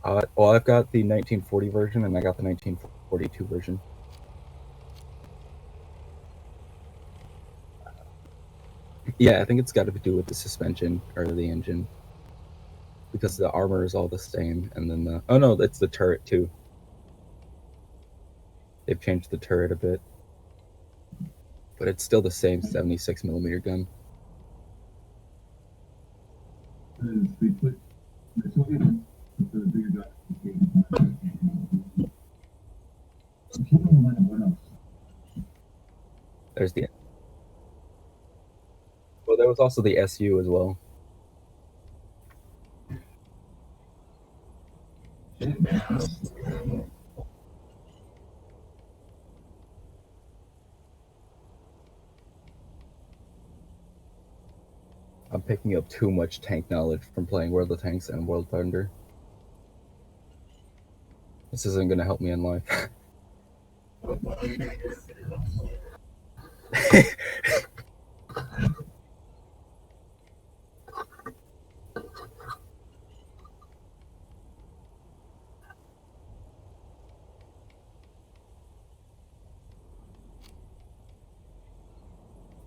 Well, I've got the 1940 version, and I got the 1942 version. Yeah, I think it's got to do with the suspension or the engine, because the armor is all the same, and then oh no, it's the turret too. They've changed the turret a bit, but it's still the same 76 millimeter gun. There's the. Well, there was also the SU as well. I'm picking up too much tank knowledge from playing World of Tanks and World Thunder. This isn't going to help me in life.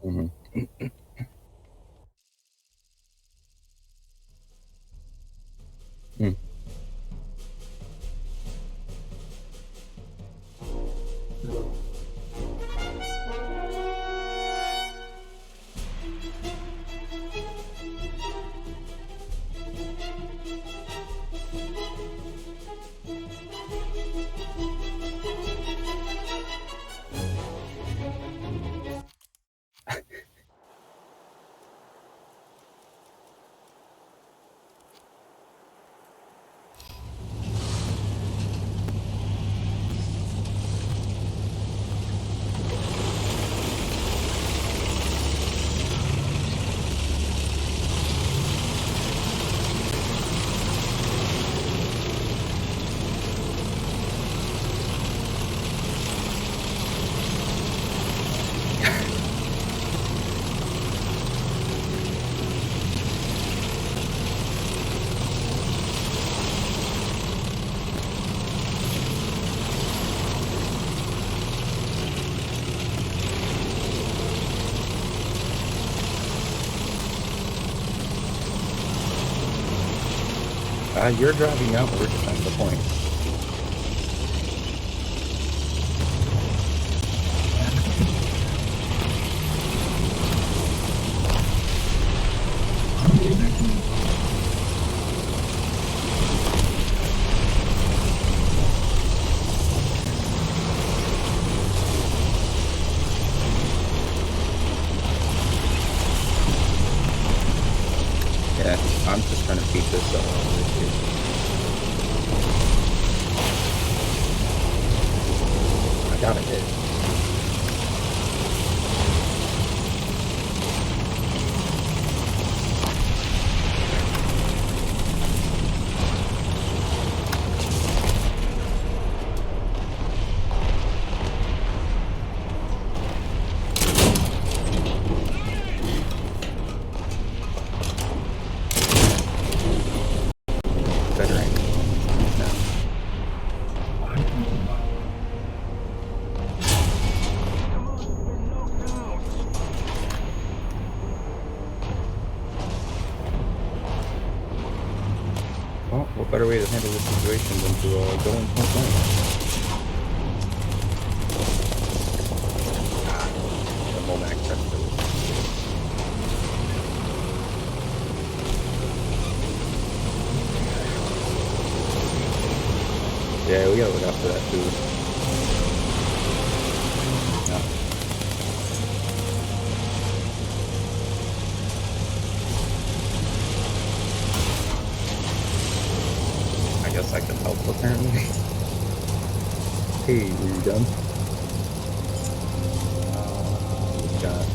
Mm-hmm. Mm. You're driving out, we're just at the point. Yeah, I'm just trying to beat this up. I got a hit. Better aim. No. Well, what better way to handle this situation than to go in point blank? The Momac tester. Yeah, we gotta look after that too. Yeah. I guess I can help apparently. Hey, are you done? We've got.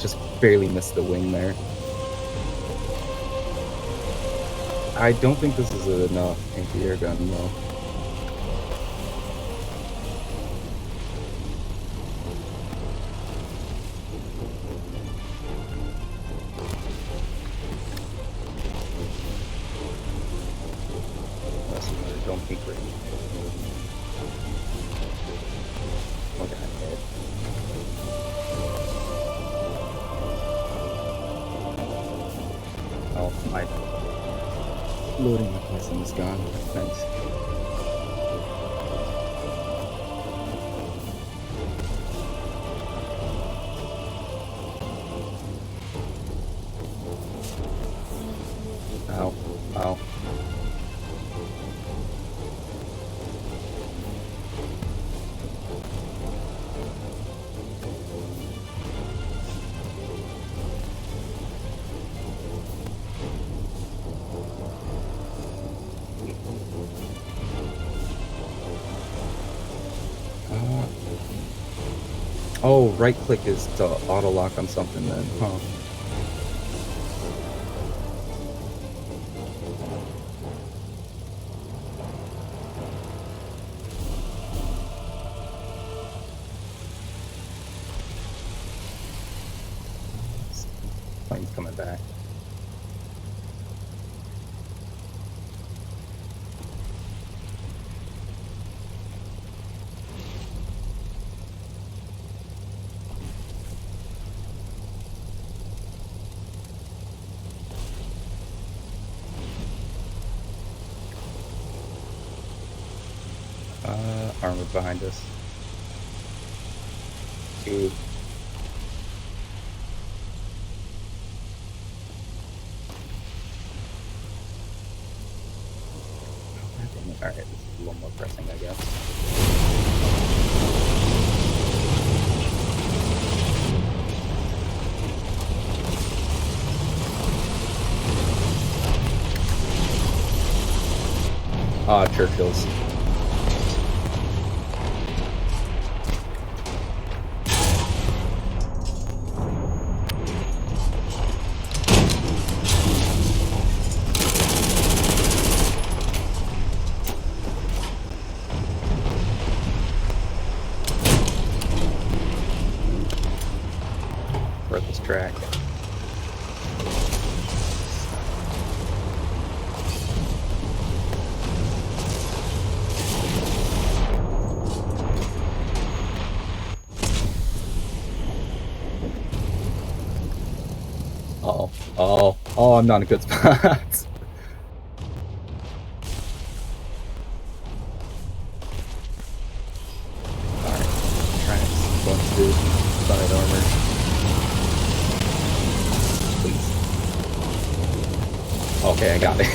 just barely missed the wing there. I don't think this is enough anti-air gun, though. Don't be great. Look at it. Oh, my loading mechanism is gone. Thanks. Ow. Ow. Oh, right click is to auto lock on something then, huh? Plane's coming back. Armor behind us. Two. Alright, this is a little more pressing, I guess. Ah, Churchill's. This track. Oh, I'm not in a good spot. Alright, tracks, busted, side armor. Okay, I got it.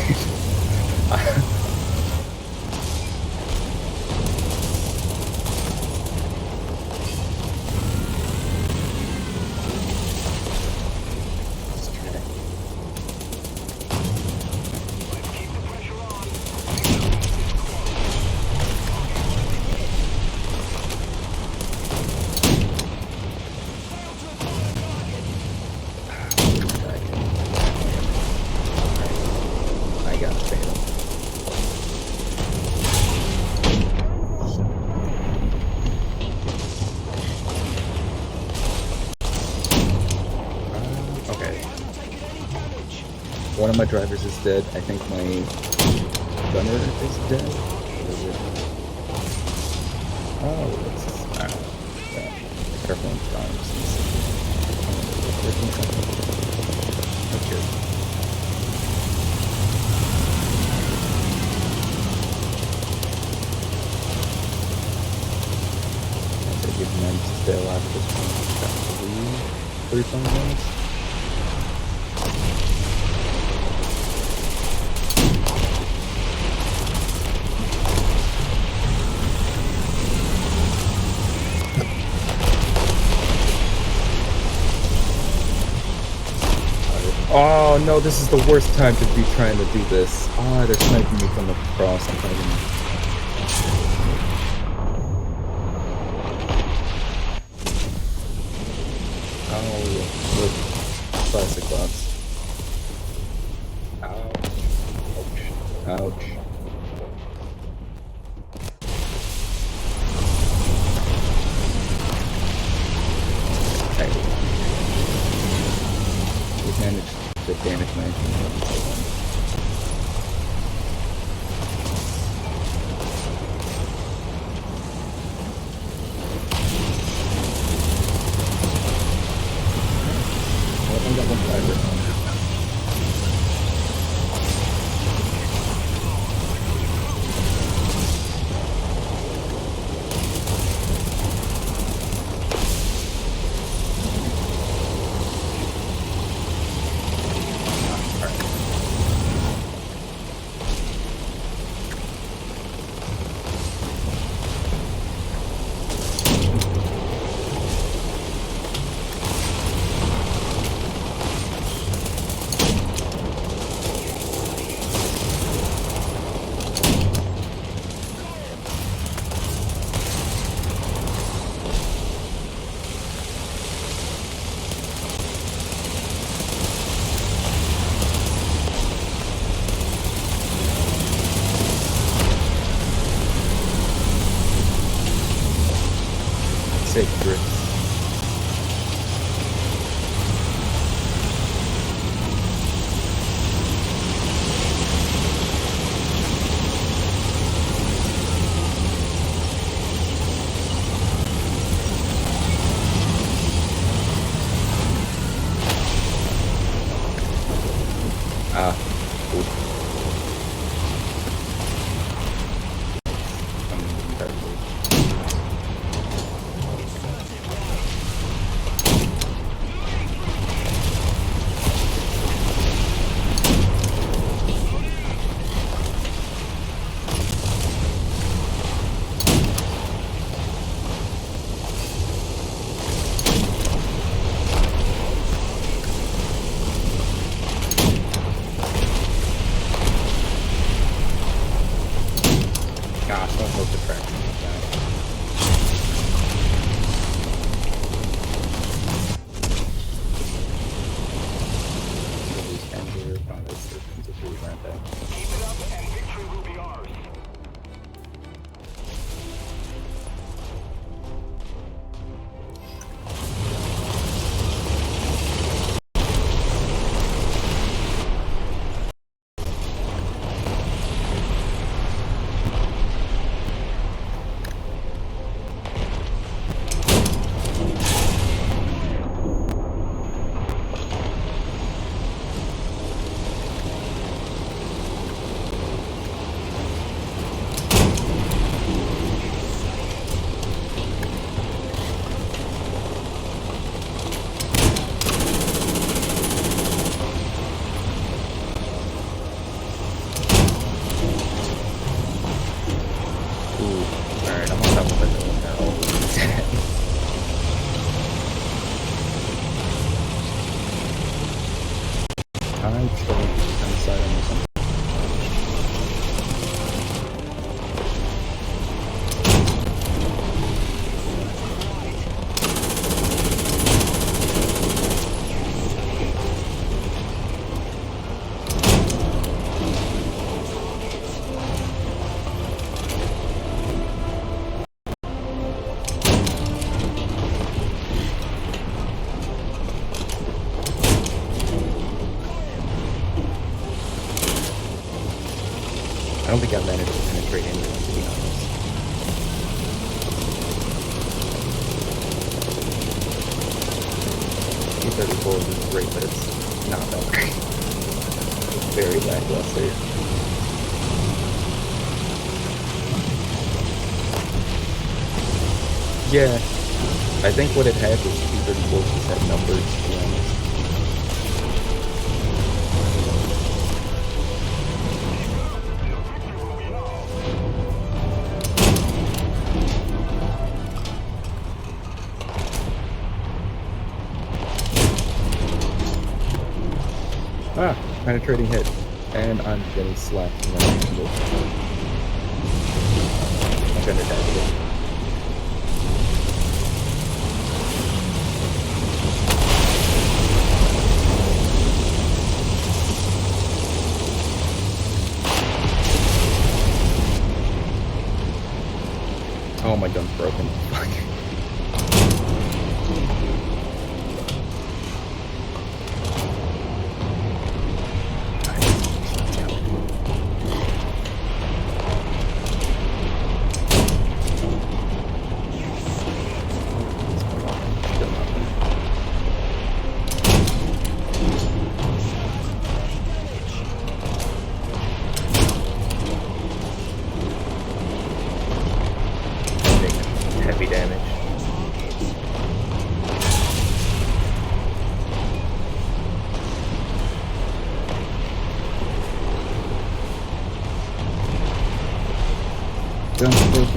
One of my drivers is dead. I think my gunner is dead. Is it? Oh, it's yeah. Careful in times. That's good. I'll give them to stay alive at this point. 3 minutes. Oh no, this is the worst time to be trying to do this. Ah, they're sniping me from across. I'm fighting. Oh, Classic bots. Ouch. Ouch. Okay. We managed to damage my engine. I think that one driver. Sick drifts. Ah, cool. I'm terrible. Gosh, don't hope the traction is bad. These Andrew, oh, this is really rampant. Keep it up and victory will be ours. Alright, I'm on top of it now. I'm trying to decide on this one. I don't think I managed to penetrate anyone, to be honest. E34 is great, but it's not that great. It's very lackluster. Yeah, I think what it had was T-34 just had numbers, to be honest. Ah, penetrating hit. And I'm getting slapped from that angle. I'm gonna die again.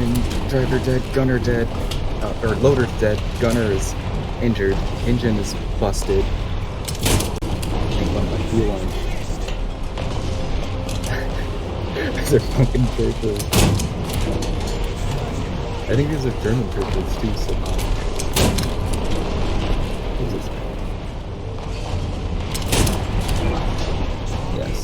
Engine, driver dead, gunner dead, or loader dead, gunner is injured, engine is busted. Hang on, my wheel line. These are fucking troopers. I think these are German troopers too, so. Jesus. Yes.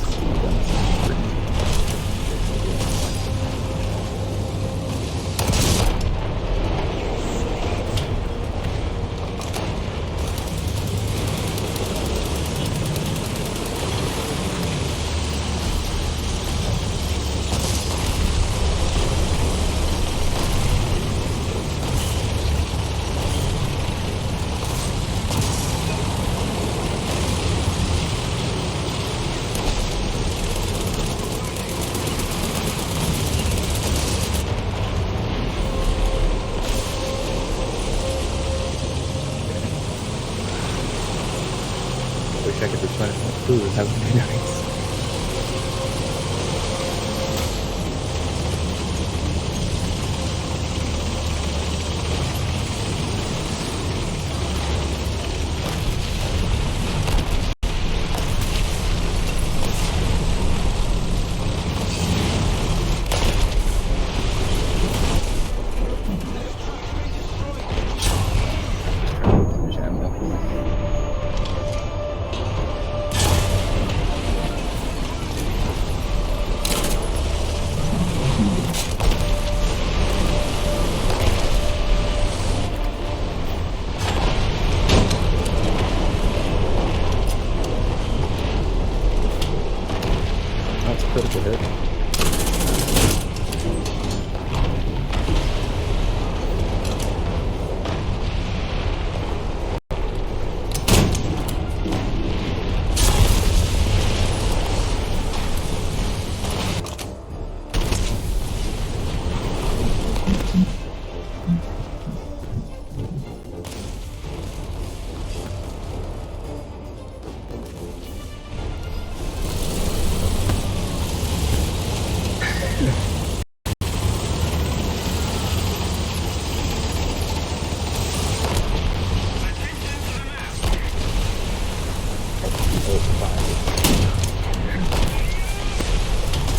Wish I could replenish my food. That would be nice. Finish ammo. That's a critical hit.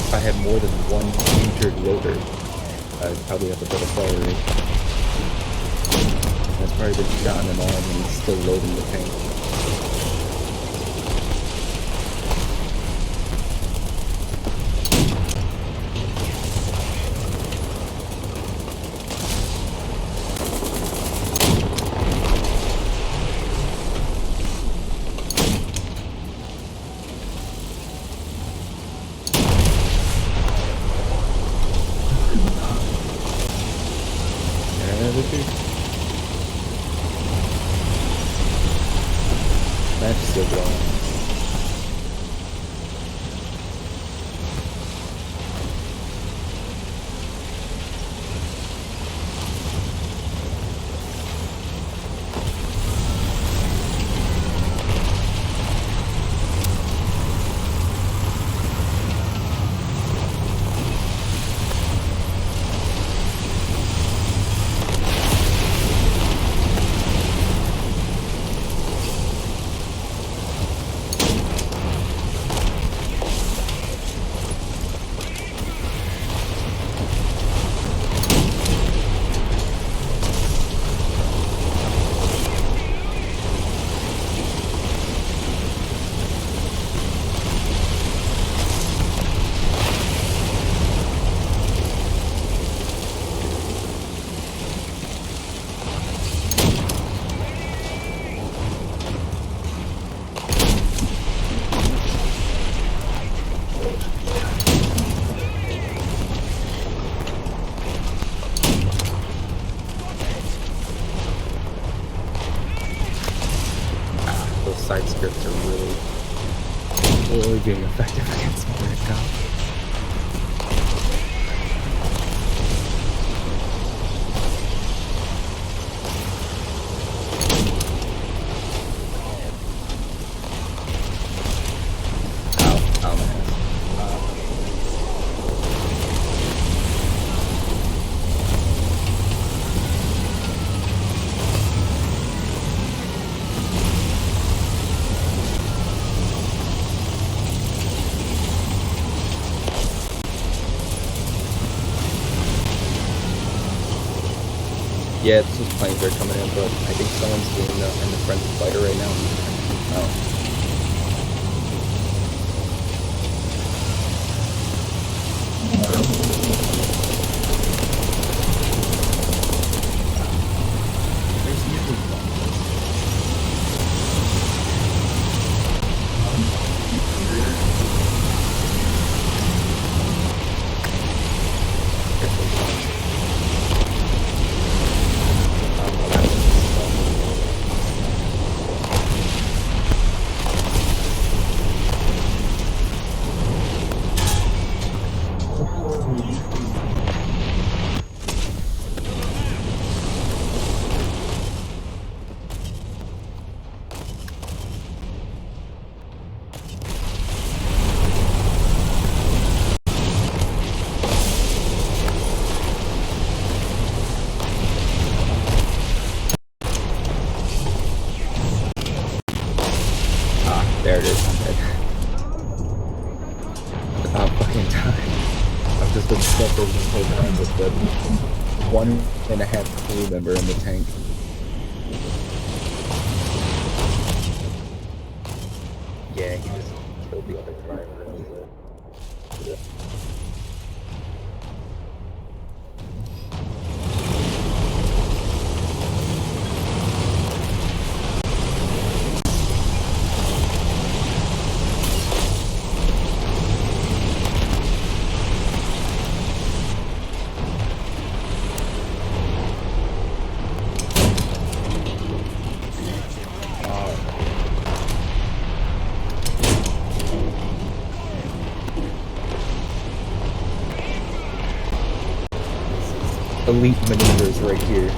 If I had more than one injured loader, I'd probably have a better fire rate. That's probably been shot in an arm and still loading the tank. That's so long. Those side scripts are really being effective against me right now. Yeah, it's just planes are coming in, but I think someone's doing in the front fighter right now. Oh. There's usually one. There it is. I'm dead. About fucking time. I've just been stuck over this whole time with the 1.5 crew member in the tank. Yeah, he just killed the other driver. Yeah. Elite maneuvers right here.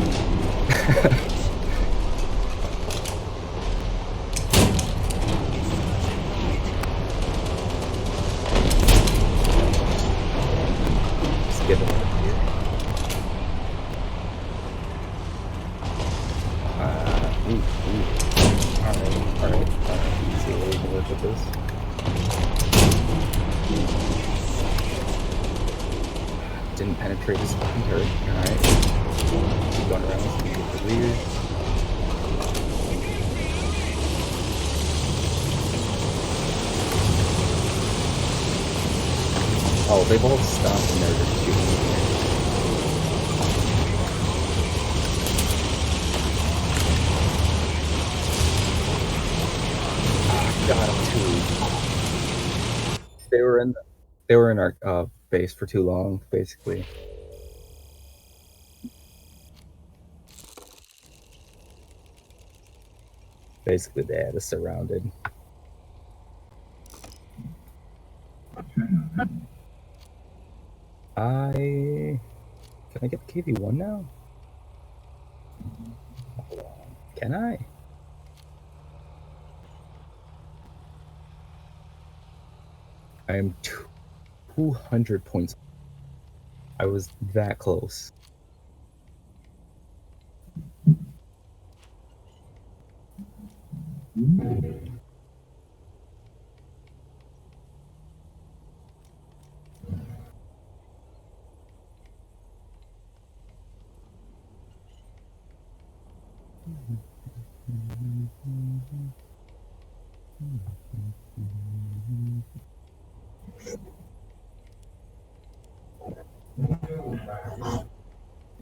Just get it out here. Alright. Let's see what we can work with this. Didn't penetrate his fucking turret. Alright. Keep going around. Let's get the rear. Oh, they've all stopped and they're just shooting me. Got him too. They were in our base for too long, basically. Basically, they had us surrounded. Can I get the KV-1 now? Hold on. Can I? I am 200 points. I was that close.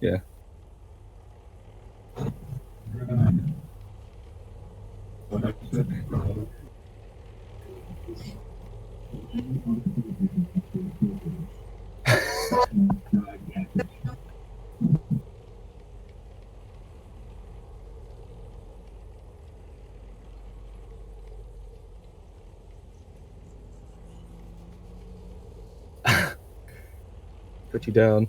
Yeah. Put you down.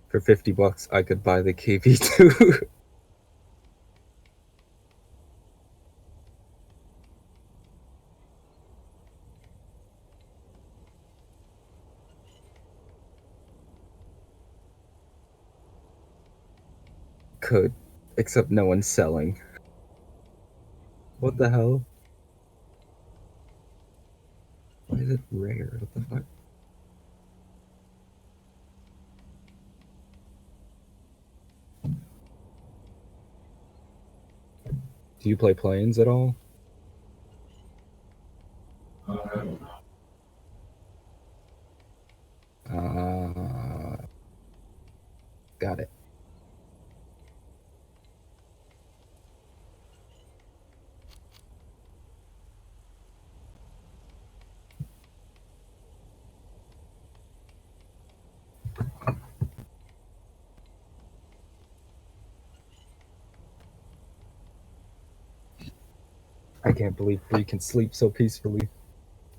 For $50, I could buy the KV2. Could, except no one's selling. What the hell? Why is it rare? What the fuck? Do you play planes at all? Got it. I can't believe Bree can sleep so peacefully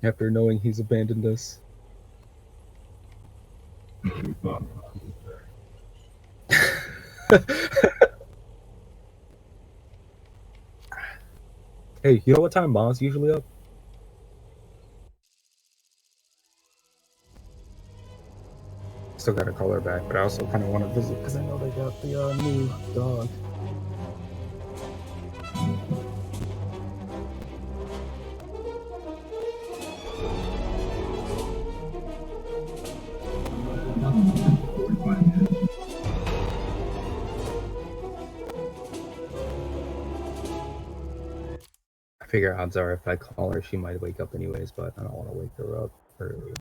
after knowing he's abandoned us. Hey, you know what time Mom's usually up? Still gotta call her back, but I also kind of want to visit because I know they got the new dog. I figure odds are if I call her, she might wake up anyways, but I don't want to wake her up early.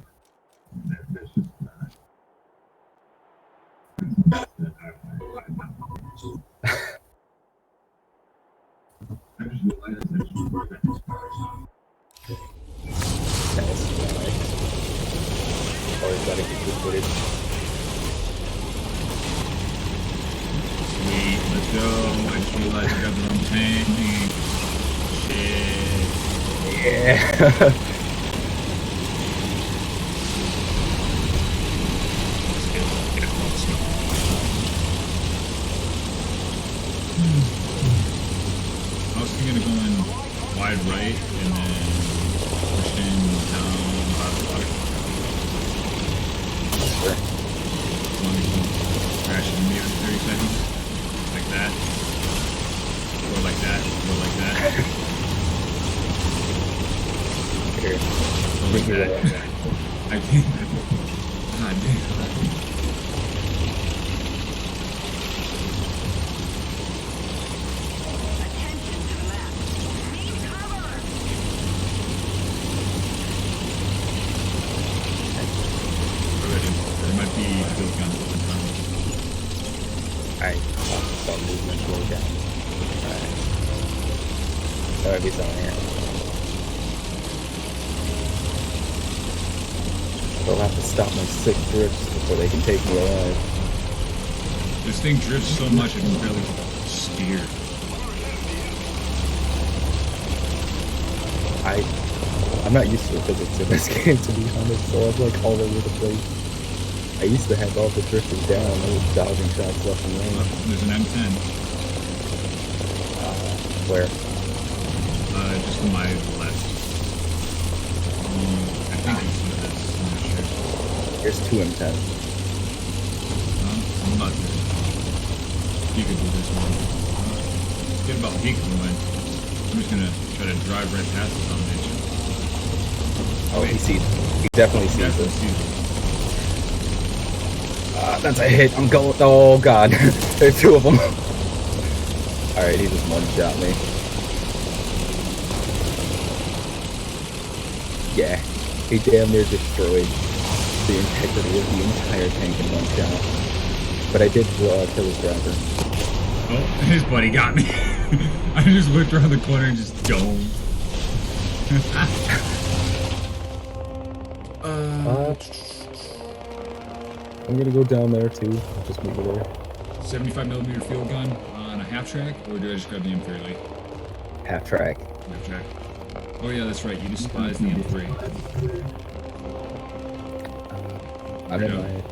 Always gotta get good footage. Sweet, let's go. I just realized I got the wrong tank. Shit. Yeah. I was thinking of going wide right and then pushing down bottom water. Sure. As long as you don't crash into me every 30 seconds. Like that. Or like that. Or like that. Here. Or like that. I can't. God damn. Alright, start movement slow down. Alright. There might be something here. They'll have to stop my sick drifts before they can take me alive. This thing drifts so much it can barely steer. I'm not used to the physics of this game, to be honest, so I'm like all over the place. I used to have all the drifters down, I was dodging shots left and right. There's an M10. Where? Just to my left. I think it's one of this. I'm not sure. Here's two M10s. I'm about to peekaboo this one. Forget about peekabooing. I'm just gonna try to drive right past this combination. Oh, he sees. He definitely sees Definitely this. sees it. That's a hit. I'm going. Oh god, there's two of them. All right, he just one-shot me. Yeah, he damn near destroyed the integrity of the entire tank in one shot. But I did kill his driver. Oh, his buddy got me. I just looked around the corner and just dome. I'm gonna go down there too. Just move away. 75mm field gun on a half track, or do I just grab the M3? Half track. Half track. Oh yeah, that's right. You despise the M3. I'm in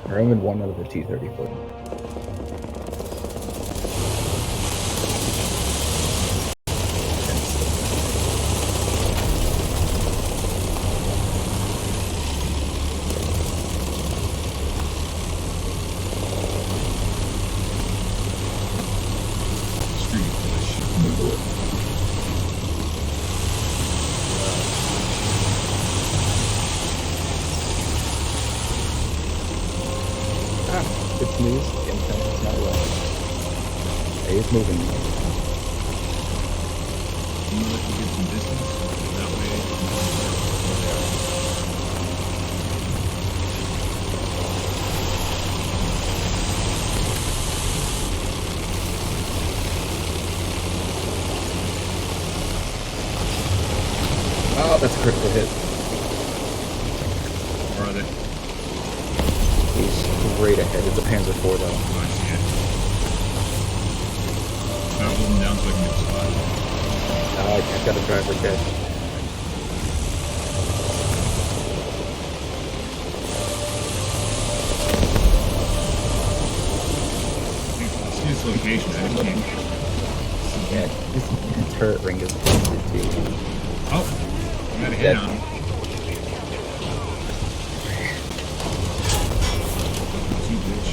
I'm in one out of the 234. Street push. Good news. The M10 is not wrong. It is moving. Can you let me get some distance? That way. Oh, that's a critical hit. Where are they? He's straight ahead. It's a Panzer IV though. Oh, I see it. Can I hold them down so I can get the spot? I've got a driver dead. I see his location. I just can't. Yeah, his turret ring is busted too. Oh, I got a hit Dead. on him. You bitch.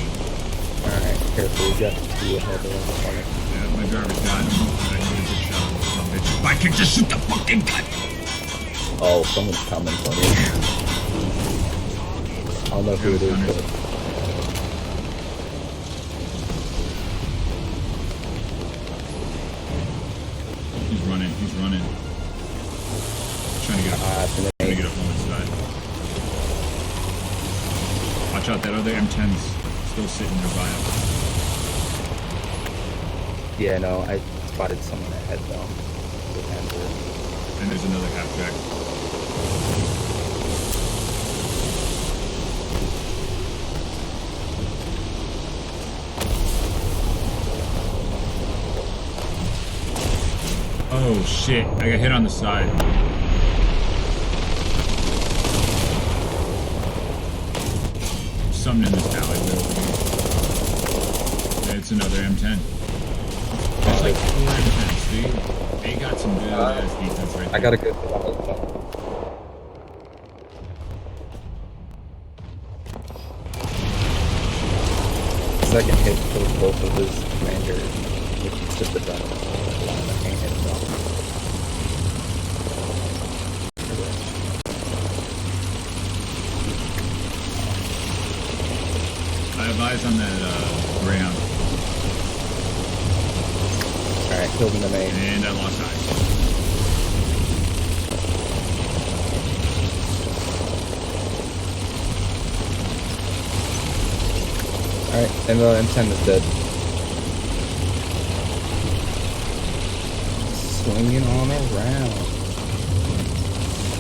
Alright, careful. We got two ahead of us. Yeah, my driver's got him. I need a good shot. Son of a bitch. If I could just shoot the fucking gun. Oh, someone's coming for me. I don't know who it is, but He's running. He's running. Trying to get up. it's an Trying to get A. up on this side. Watch out, that other M10's still sitting there by him. Yeah, no, I spotted someone ahead though. The Panzer. And there's another half track. Oh shit, I got hit on the side. Something in this alley over here. Yeah, it's another M10. There's like 4 M10s, dude. They got some good ass defense right there. I got a good second hit killed both of his commanders, which is just a driver. I can't hit him off. I have eyes on that Greyhound, Alright, killed him in the main. and I lost eyes. Alright, and the M10 is dead. Swinging on around.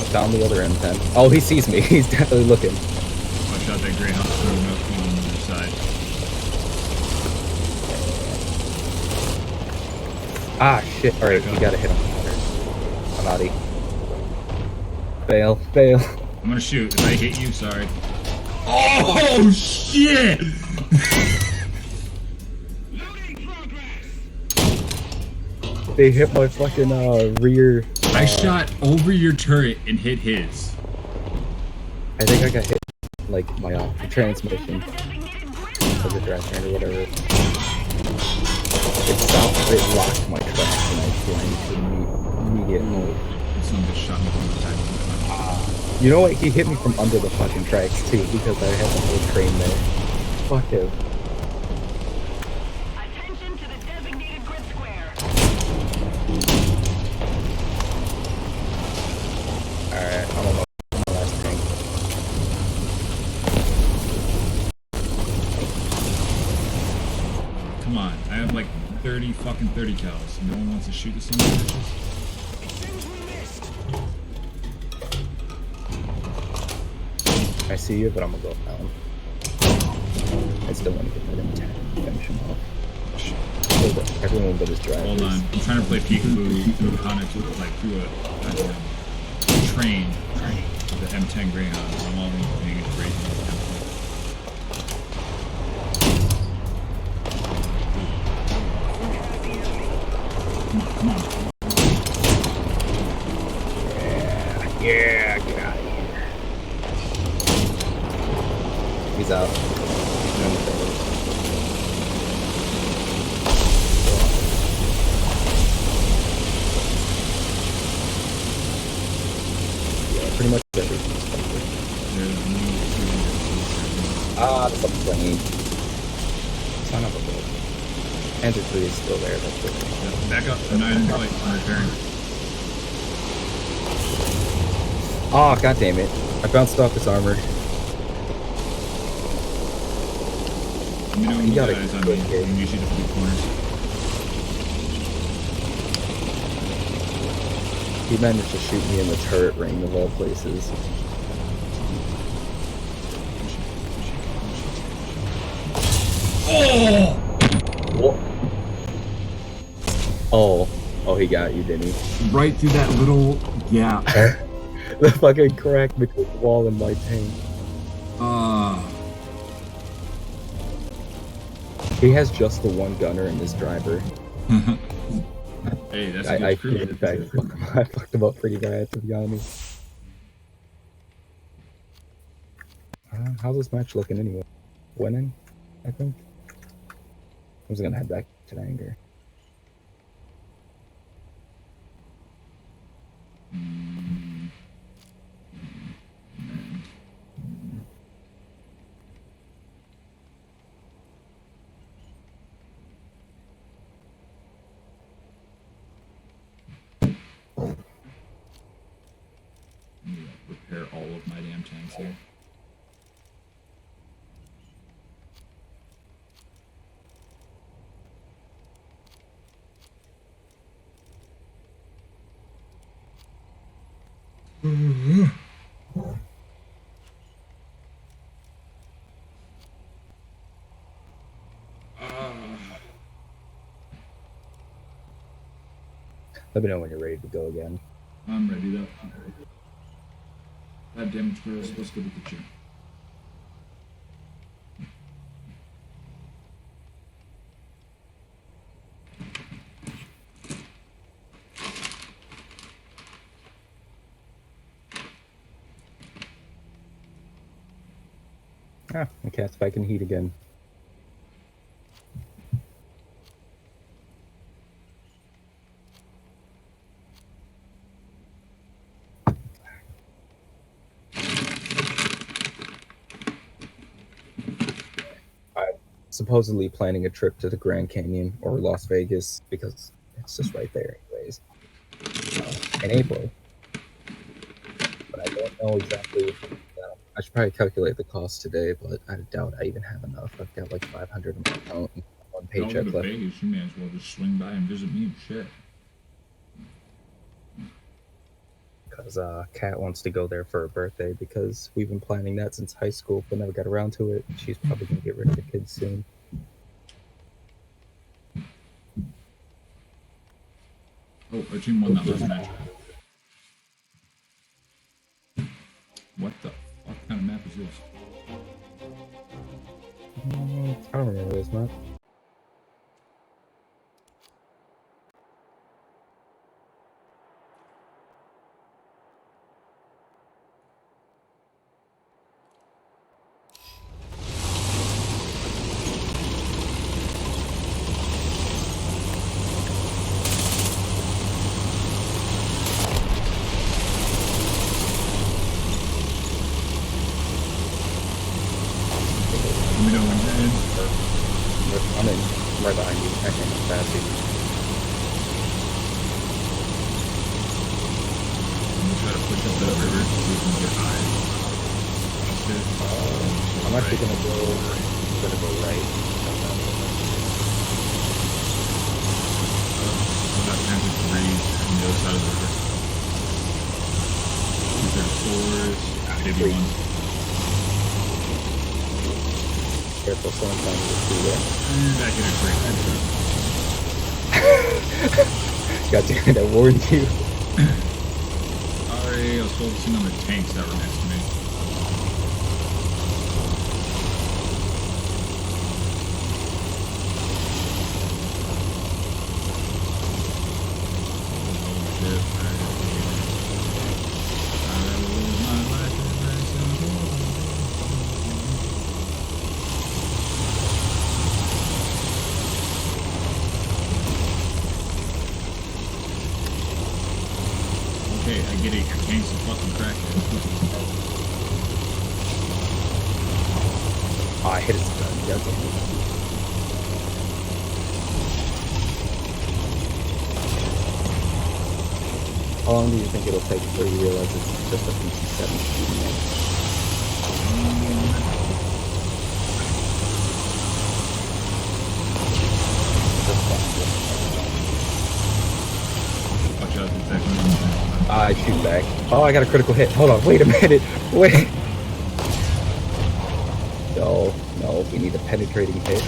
I found the other M10. Oh, he sees me. He's definitely looking. Watch out, that Greyhound throwing up on the other side. Ah, shit. Alright, you gotta hit him. I'm outie. Fail, fail. I'm gonna shoot. If I hit you, sorry. Oh shit! They hit my fucking rear. I shot over your turret and hit his. I think I got hit like my transmission of the drivetrain or whatever. It stopped. It locked my track and I joined to immediate mode. Someone just shot me from the back. You know what? He hit me from under the fucking tracks too because I had the whole train there. Fuck him. Attention to the designated grid square. Alright, I'm on my last tank. Come on, I have like 30 cals. No one wants to shoot at some of these bitches. I see you, but I'm gonna go down. I still want to get that M10 and finish him off. Everyone but his drivers. Hold on, I'm trying to play peekaboo through a through a train with the M10 Greyhound. I'm all being a great Come on. Yeah, get out of here. He's out. Yeah, pretty much everything's covered. That's a plane. Son of a bitch. Panzer 3 is still there, that's good. Yeah, back up, I'm not in flight, I'm repairing. Oh, god damn it. I bounced off his armor. Let me know when you got eyes on me. You can usually the blue corners. He managed to shoot me in the turret ring of all places. Oh! What? Oh, he got you, didn't he? Right through that little gap. The fucking crack between the wall and my tank. Uh, He has just the one gunner and this driver. Hey, that's I a good crew. I fucked him up pretty bad, to be honest. How's this match looking anyway? Winning, I think. I was gonna head back to Anger. Repair all of my damn tanks here. Let me know when you're ready to go again. I'm ready though. God damn it, Squirrels. Let's go to the gym. Ah, the cat's spiking heat again. Supposedly planning a trip to the Grand Canyon or Las Vegas because it's just right there anyways in April, but I don't know exactly. I should probably calculate the cost today, but I doubt I even have enough. I've got like 500 in my account and one paycheck Go to left. Vegas, you may as well just swing by and visit me and shit. Because Kat wants to go there for her birthday because we've been planning that since high school but never got around to it. She's probably going to get rid of the kids soon. Oh, our team won that last match. What the fuck kind of map is this? I don't remember this map. Let me know when you're in. I'm right behind you. I can't pass you. I'm gonna try to push up that river so we can get high. I'm actually gonna go right. give you one. Careful, someone's trying to get through there. Back in a crate. God damn it, I warned you. Sorry, I was focusing on the tanks that were next to me. Okay, I get it. Your tank's a fucking crackhead. Oh, I hit his gun. God damn it. How long do you think it'll take before you realize it's just a PC-7 shooting you? Just Watch out, it's that I shoot back. Oh, I got a critical hit. Hold on, wait a minute. Wait. No, no, we need a penetrating hit.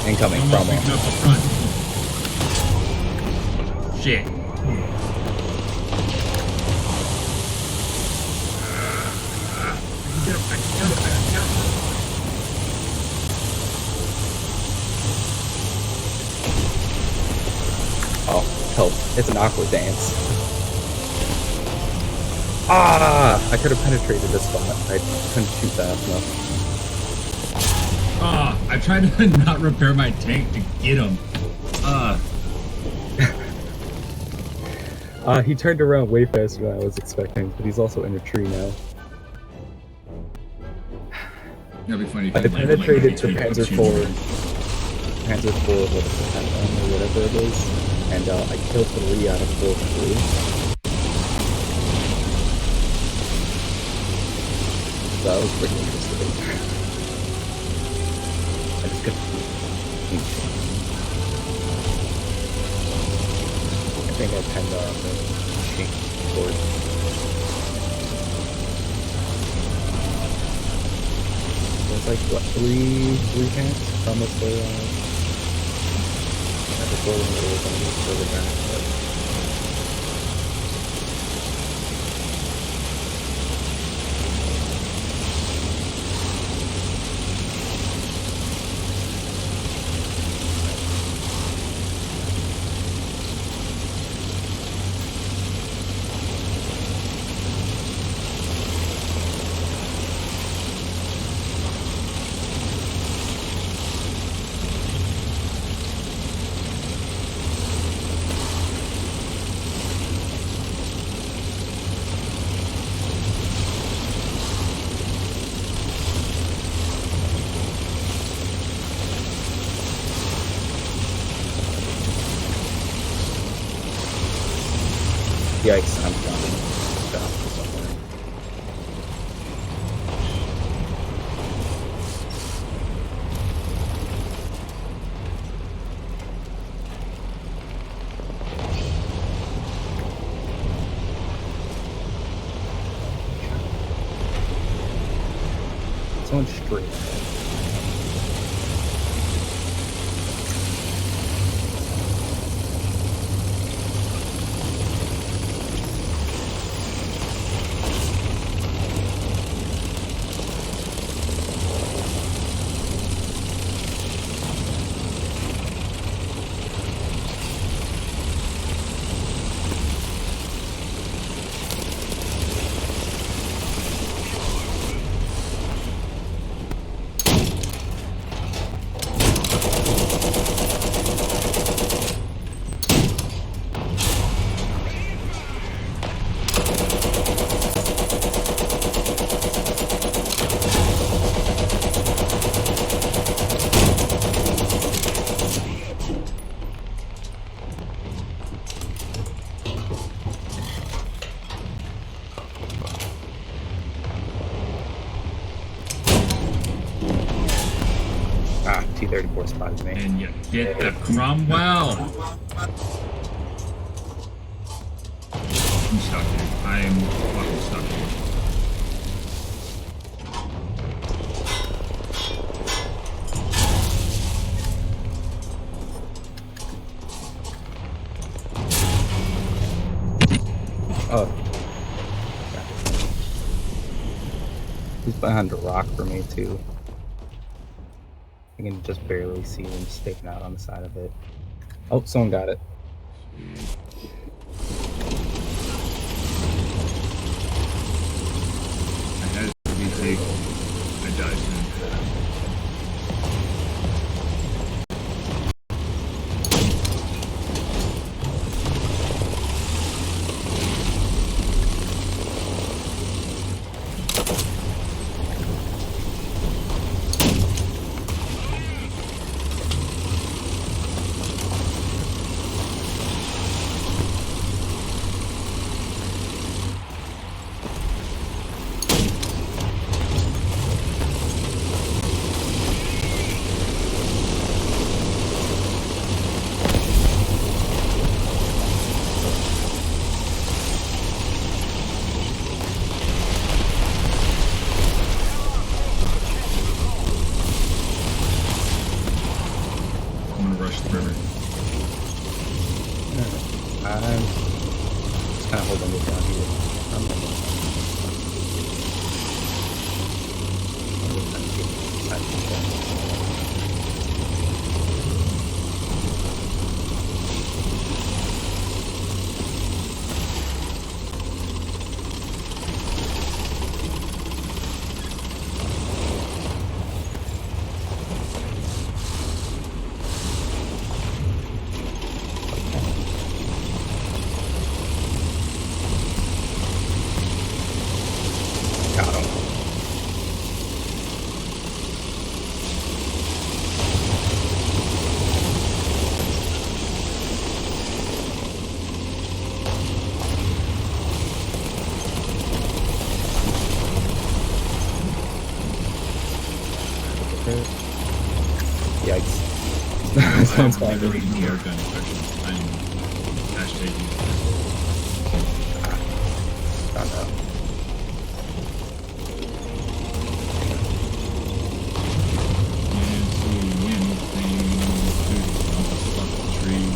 Incoming from almost picking up the front. Shit. Oh, help. It's an awkward dance. Ah! I could have penetrated this spot. I couldn't shoot fast enough. Ah, I tried to not repair my tank to get him. He turned around way faster than I was expecting, but he's also in a tree now. That'd be funny if I you, like, penetrated to two Panzer two IV, or whatever it is, and I killed 3 out of 4 crew. So that was pretty interesting. I just couldn't. I think I pinned on the machine board. There's like what, three tanks almost there. At the door when it was almost further back. But yikes, I'm jumping. Stop somewhere. Someone straight ahead. spotted me. And you get the Cromwell. I'm stuck here. I am fucking stuck here. Oh. He's behind a rock for me, too. I can just barely see him sticking out on the side of it. Oh, someone got it. I had to be big. I died soon. I'm gonna rush the river. I'm just kind of holding it down here. Got him. Yikes. Sounds bad. There was no air gun infection. I'm hashtag. Found out. Can't see anything. Dude, I'm a fucking tree.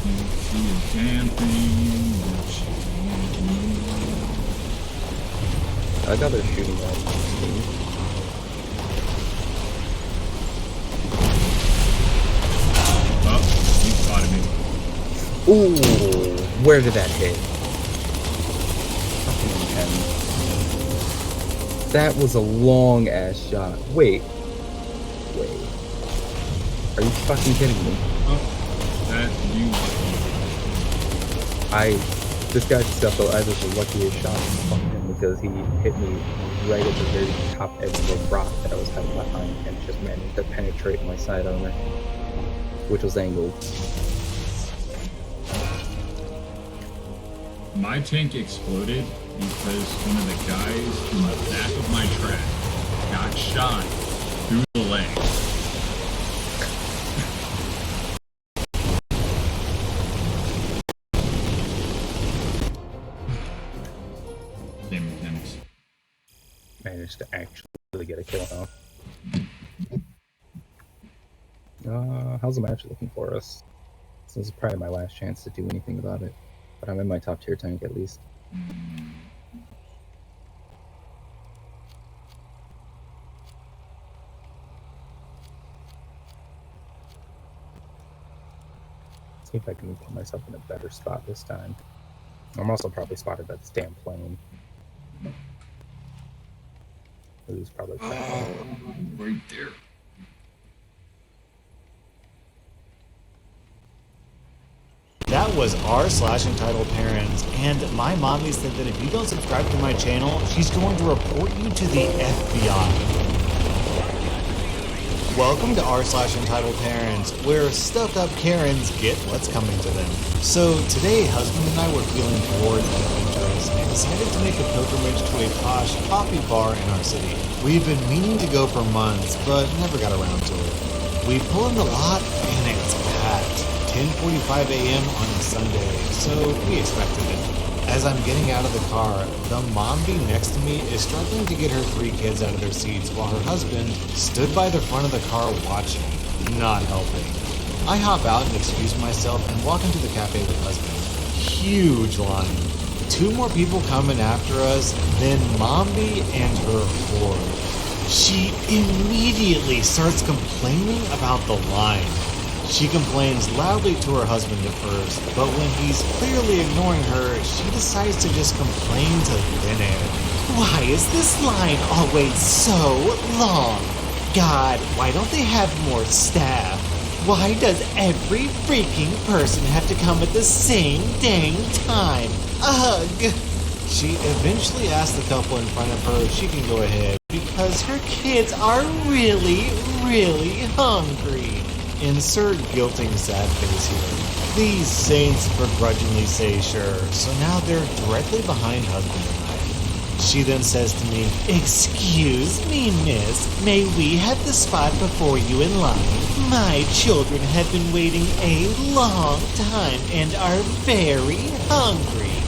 Can't see a damn thing. I got they're shooting at me. Oh, he spotted me. Ooh, where did that hit? Fucking intense. That was a long ass shot. Wait. Are you fucking kidding me? Oh, that you. This guy's stuff though, I was the luckiest shot from him because he hit me right at the very top edge of the rock that I was hiding behind and just managed to penetrate my side armor, which was angled. My tank exploded because one of the guys in the back of my track got shot through the leg. Managed to actually get a kill off. How's the match looking for us? This is probably my last chance to do anything about it, but I'm in my top tier tank at least. See if I can put myself in a better spot this time. I'm also probably spotted by this damn plane. It was probably Right there. That was r/entitled parents, and my mommy said that if you don't subscribe to my channel, she's going to report you to the FBI. Welcome to r/entitled parents, where stuffed up Karens get what's coming to them. So today, husband and I were feeling bored and adventurous and decided to make a pilgrimage to a posh coffee bar in our city. We've been meaning to go for months, but never got around to it. We pull in the lot and it's packed. 10:45 a.m. on a Sunday, so we expected it. As I'm getting out of the car, the momby next to me is struggling to get her 3 kids out of their seats while her husband stood by the front of the car watching, not helping. I hop out and excuse myself and walk into the cafe with husband. Huge line. 2 more people coming after us, then momby and her horde. She immediately starts complaining about the line. She complains loudly to her husband at first, but when he's clearly ignoring her, she decides to just complain to thin air. Why is this line always so long? God, why don't they have more staff? Why does every freaking person have to come at the same dang time? Ugh! She eventually asks the couple in front of her if she can go ahead because her kids are really, really hungry. Insert guilting sad face here. These saints begrudgingly say sure, so now they're directly behind husband and I. She then says to me, "Excuse me, miss, may we have the spot before you in line? My children have been waiting a long time and are very hungry."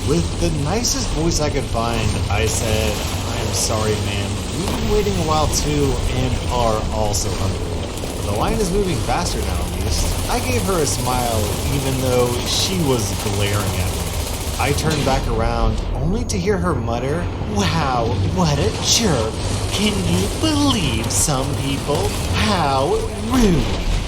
With the nicest voice I could find, I said, "I'm sorry, ma'am. We've been waiting a while too and are also hungry. The line is moving faster now, at least." I gave her a smile, even though she was glaring at me. I turned back around, only to hear her mutter, "Wow, what a jerk. Can you believe some people? How rude."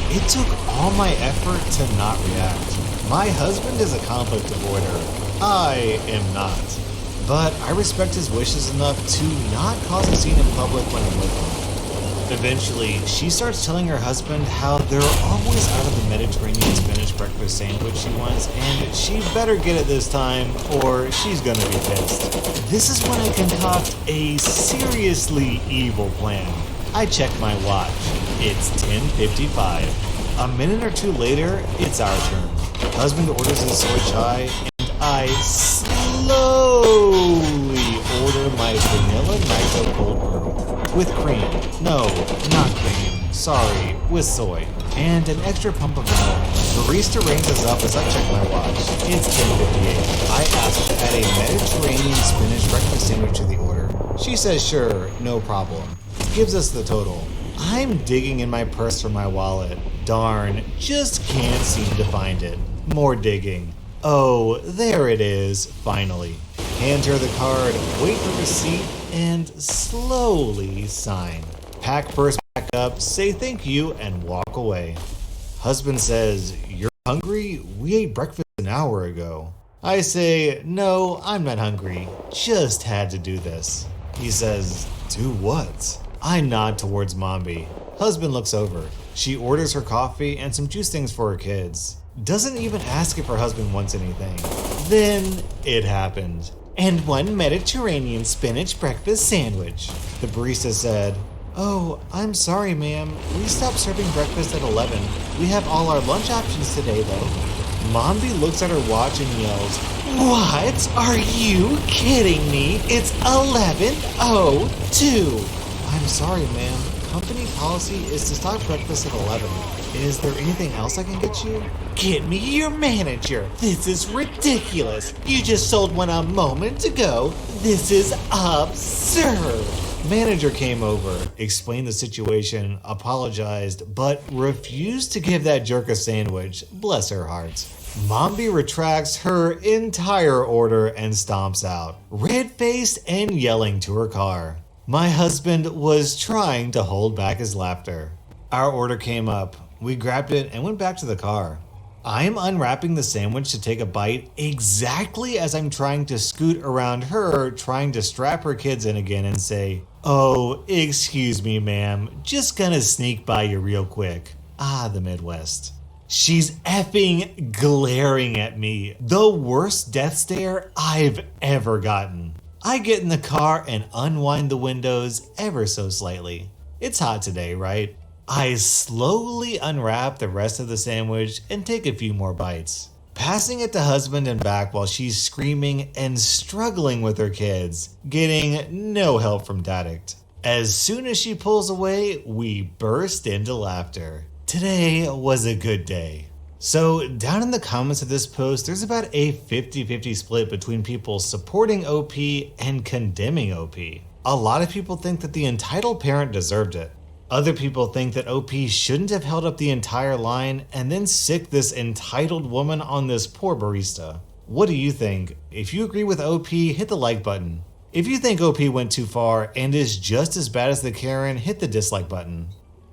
It took all my effort to not react. My husband is a conflict avoider. I am not. But I respect his wishes enough to not cause a scene in public when I'm with him. Eventually, she starts telling her husband how they're always out of the Mediterranean spinach breakfast sandwich she wants, and she better get it this time or she's gonna be pissed. This is when I concoct a seriously evil plan. I check my watch. It's 10:55. A minute or two later, it's our turn. Husband orders his soy chai, and I slowly order my vanilla nitro cold brew. With cream. No, not cream. Sorry, with soy. And an extra pump of milk. Barista rings us up as I check my watch. It's 10:58. I ask to add a Mediterranean spinach breakfast sandwich to the order. She says sure, no problem. Gives us the total. I'm digging in my purse for my wallet. Darn, just can't seem to find it. More digging. Oh, there it is, finally. Hand her the card, wait for receipt, and slowly sign. Pack purse back up, say thank you, and walk away. Husband says, "You're hungry? We ate breakfast an hour ago." I say, "No, I'm not hungry. Just had to do this." He says, "Do what?" I nod towards momby. Husband looks over. She orders her coffee and some juice things for her kids. Doesn't even ask if her husband wants anything. Then it happened. "And one Mediterranean spinach breakfast sandwich." The barista said, "Oh, I'm sorry, ma'am. We stopped serving breakfast at 11. We have all our lunch options today, though." Momby looks at her watch and yells, "What? Are you kidding me? It's 11:02. "I'm sorry, ma'am. Company policy is to stop breakfast at 11. Is there anything else I can get you?" "Get me your manager. This is ridiculous. You just sold one a moment ago. This is absurd." Manager came over, explained the situation, apologized, but refused to give that jerk a sandwich. Bless her heart. Momby retracts her entire order and stomps out, red-faced and yelling to her car. My husband was trying to hold back his laughter. Our order came up. We grabbed it and went back to the car. I am unwrapping the sandwich to take a bite exactly as I'm trying to scoot around her, trying to strap her kids in again and say, "Oh, excuse me, ma'am. Just gonna sneak by you real quick." Ah, the Midwest. She's effing glaring at me. The worst death stare I've ever gotten. I get in the car and unwind the windows ever so slightly. It's hot today, right? I slowly unwrap the rest of the sandwich and take a few more bites, passing it to husband and back while she's screaming and struggling with her kids, getting no help from Daddict. As soon as she pulls away, we burst into laughter. Today was a good day. So down in the comments of this post, there's about a 50-50 split between people supporting OP and condemning OP. A lot of people think that the entitled parent deserved it. Other people think that OP shouldn't have held up the entire line and then sicked this entitled woman on this poor barista. What do you think? If you agree with OP, hit the like button. If you think OP went too far and is just as bad as the Karen, hit the dislike button.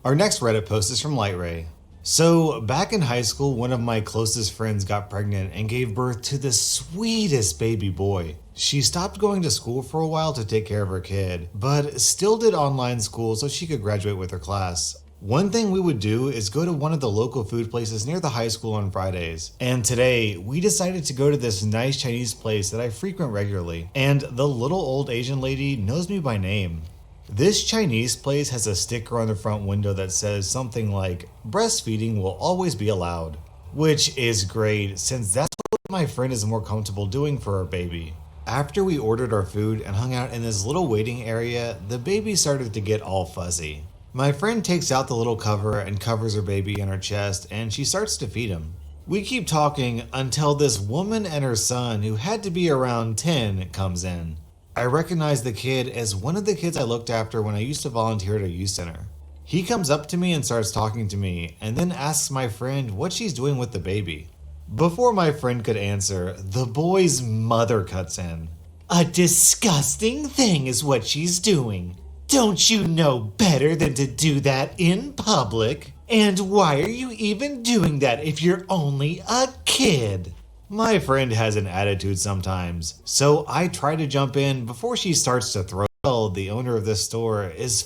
Our next Reddit post is from Lightray. So, back in high school, one of my closest friends got pregnant and gave birth to the sweetest baby boy. She stopped going to school for a while to take care of her kid, but still did online school so she could graduate with her class. One thing we would do is go to one of the local food places near the high school on Fridays. And today, we decided to go to this nice Chinese place that I frequent regularly, and the little old Asian lady knows me by name. This Chinese place has a sticker on the front window that says something like, "Breastfeeding will always be allowed," which is great since that's what my friend is more comfortable doing for her baby. After we ordered our food and hung out in this little waiting area, the baby started to get all fuzzy. My friend takes out the little cover and covers her baby in her chest, and she starts to feed him. We keep talking until this woman and her son, who had to be around 10, comes in. I recognize the kid as one of the kids I looked after when I used to volunteer at a youth center. He comes up to me and starts talking to me, and then asks my friend what she's doing with the baby. Before my friend could answer, the boy's mother cuts in. "A disgusting thing is what she's doing. Don't you know better than to do that in public? And why are you even doing that if you're only a kid?" My friend has an attitude sometimes, so I try to jump in before she starts to throw. Well, the owner of this store is...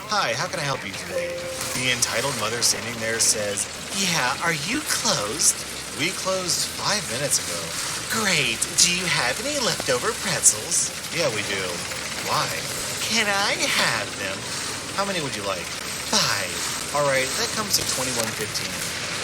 "Hi, how can I help you today?" The entitled mother standing there says, "Yeah, are you closed?" "We closed 5 minutes ago." "Great, do you have any leftover pretzels?" "Yeah, we do." "Why?" "Can I have them?" "How many would you like?" "5. Alright, that comes to $21.15,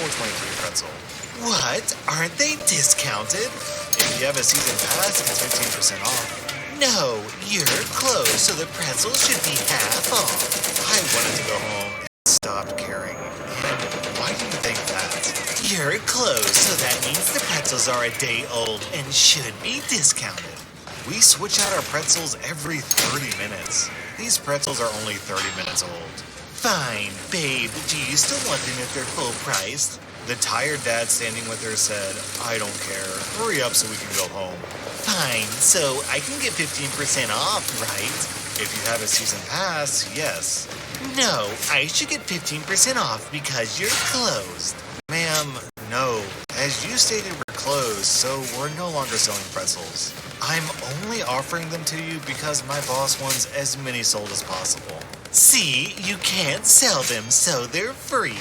or 23 pretzel. "What? Aren't they discounted?" "If you have a season pass, it's 15% off." "No, you're closed, so the pretzels should be half off." I wanted to go home and stopped caring. And why do you think that? "You're closed, so that means the pretzels are a day old and should be discounted." We switch out our pretzels every 30 minutes. These pretzels are only 30 minutes old. "Fine, babe, do you still want them if they're full priced?" The tired dad standing with her said, "I don't care. Hurry up so we can go home." "Fine, so I can get 15% off, right?" "If you have a season pass, yes." "No, I should get 15% off because you're closed." "Ma'am, no. As you stated, we're closed, so we're no longer selling pretzels. I'm only offering them to you because my boss wants as many sold as possible." "See, you can't sell them, so they're free."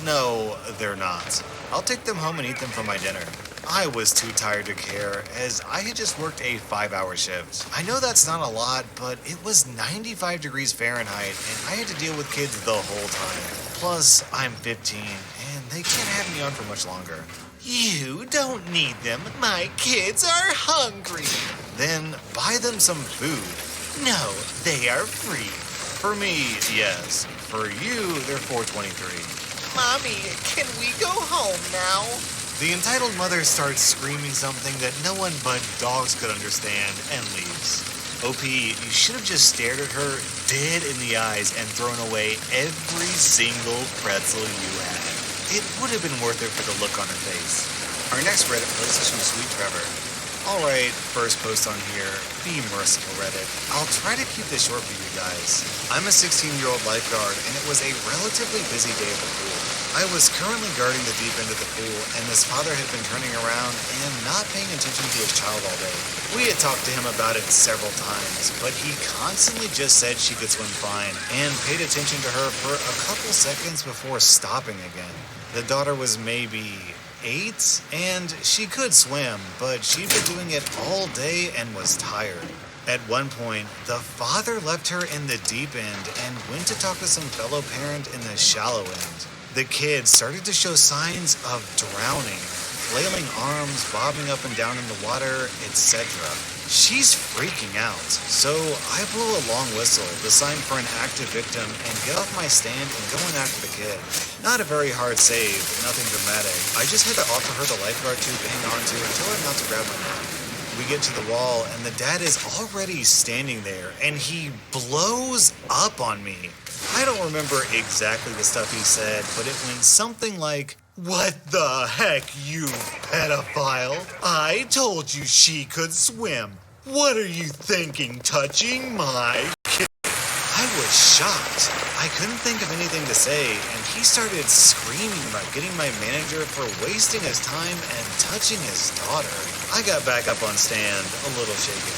"No, they're not. I'll take them home and eat them for my dinner." I was too tired to care, as I had just worked a 5-hour shift. I know that's not a lot, but it was 95 degrees Fahrenheit, and I had to deal with kids the whole time. Plus, I'm 15, and they can't have me on for much longer. "You don't need them. My kids are hungry." "Then buy them some food." "No, they are free." "For me, yes. For you, they're $4.23. "Mommy, can we go home now?" The entitled mother starts screaming something that no one but dogs could understand and leaves. OP, you should have just stared at her dead in the eyes and thrown away every single pretzel you had. It would have been worth it for the look on her face. Our next Reddit post is from Sweet Trevor. Alright, first post on here. Be merciful, Reddit. I'll try to keep this short for you guys. I'm a 16-year-old lifeguard, and it was a relatively busy day at the pool. I was currently guarding the deep end of the pool, and this father had been turning around and not paying attention to his child all day. We had talked to him about it several times, but he constantly just said she could swim fine, and paid attention to her for a couple seconds before stopping again. The daughter was maybe 8, and she could swim, but she'd been doing it all day and was tired. At one point, the father left her in the deep end and went to talk to some fellow parent in the shallow end. The kid started to show signs of drowning, flailing arms, bobbing up and down in the water, etc. She's freaking out, so I blew a long whistle, the sign for an active victim, and get off my stand and go in after the kid. Not a very hard save, nothing dramatic. I just had to offer her the lifeguard tube to hang on to and tell her not to grab my mom. We get to the wall, and the dad is already standing there, and he blows up on me. I don't remember exactly the stuff he said, but it went something like, "What the heck, you pedophile? I told you she could swim. What are you thinking, touching my kid?" I was shocked. I couldn't think of anything to say, and he started screaming about getting my manager for wasting his time and touching his daughter. I got back up on stand, a little shaken.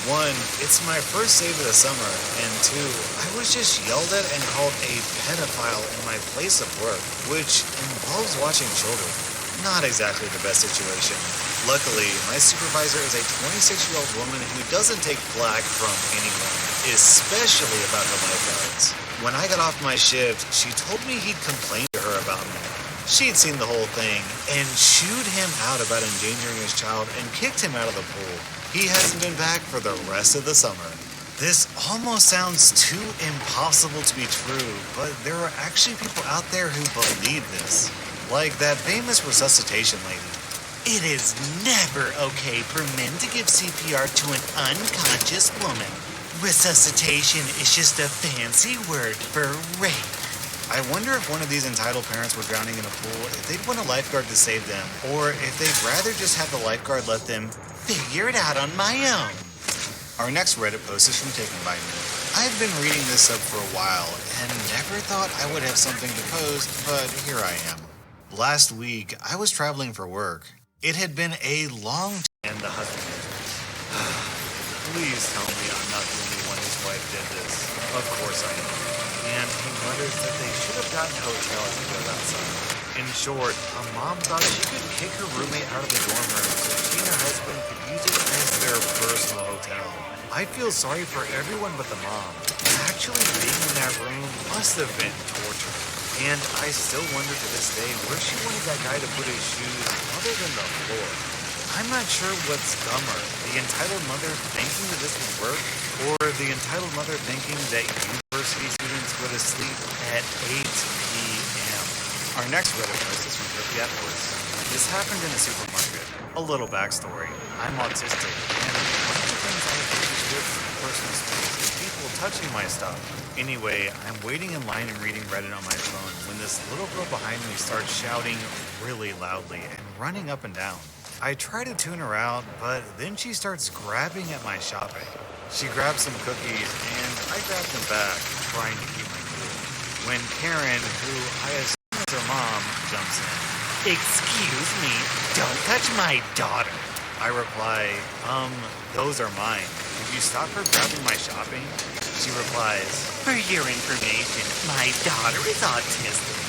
One, it's my first save of the summer, and two, I was just yelled at and called a pedophile in my place of work, which involves watching children. Not exactly the best situation. Luckily, my supervisor is a 26-year-old woman who doesn't take flack from anyone, especially about her lifeguards. When I got off my shift, she told me he'd complained to her about me. She'd seen the whole thing and chewed him out about endangering his child and kicked him out of the pool. He hasn't been back for the rest of the summer. This almost sounds too impossible to be true, but there are actually people out there who believe this. Like that famous resuscitation lady. It is never okay for men to give CPR to an unconscious woman. Resuscitation is just a fancy word for rape. I wonder if one of these entitled parents were drowning in a pool, if they'd want a lifeguard to save them, or if they'd rather just have the lifeguard let them Figure it out on my own. Our next Reddit post is from Taken By Me. I've been reading this sub for a while and never thought I would have something to post, but here I am. Last week, I was traveling for work. It had been a long time, and the husband. Please tell me I'm not the only one whose wife did this. Of course I am. And he mutters that they should have gotten a hotel as he goes outside. In short, a mom thought she could kick her roommate out of the dorm room so she and her husband could use it as their personal hotel. I feel sorry for everyone but the mom. Actually being in that room must have been torture. And I still wonder to this day where she wanted that guy to put his shoes other than the floor. I'm not sure what's dumber, the entitled mother thinking that this would work, or the entitled mother thinking that university students go to sleep at 8 p.m. Our next Reddit post is from Pripyatopolis. This happened in a supermarket. A little backstory. I'm autistic, and one of the things I have issues with in my personal space is people touching my stuff. Anyway, I'm waiting in line and reading Reddit on my phone when this little girl behind me starts shouting really loudly and running up and down. I try to tune her out, but then she starts grabbing at my shopping. She grabs some cookies, and I grab them back, trying to keep my cool. When Karen, who I assume is her mom, jumps in. Excuse me, don't touch my daughter. I reply, those are mine. Could you stop her grabbing my shopping? She replies, For your information, my daughter is autistic.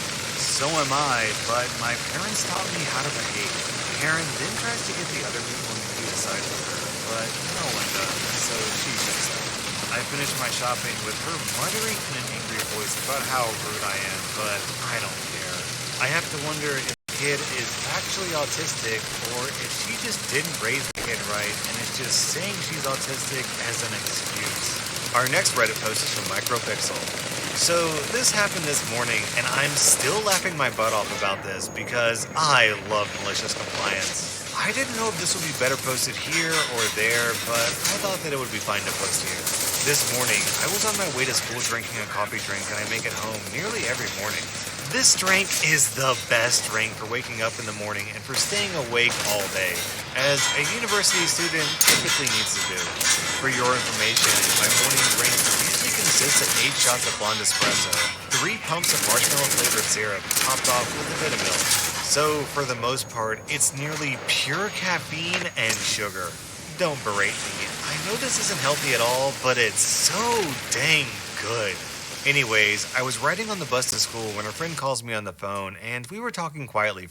so am I, but my parents taught me how to behave. Karen then tries to get the other people to be aside with her, but no one does, so she shuts up. I finish my shopping with her muttering in an angry voice about how rude I am, but I don't care. I have to wonder if the kid is actually autistic, or if she just didn't raise the kid right and is just saying she's autistic as an excuse. Our next Reddit post is from Micropixel. So this happened this morning, and I'm still laughing my butt off about this because I love malicious compliance. I didn't know if this would be better posted here or there, but I thought that it would be fine to post here. This morning, I was on my way to school drinking a coffee drink that I make at home nearly every morning. This drink is the best drink for waking up in the morning and for staying awake all day, as a university student typically needs to do. For your information, my morning drink usually consists of 8 shots of blonde espresso, 3 pumps of marshmallow-flavored syrup, topped off with a bit of milk. So, for the most part, it's nearly pure caffeine and sugar. Don't berate me. I know this isn't healthy at all, but it's so dang good. Anyways, I was riding on the bus to school when a friend calls me on the phone, and we were talking quietly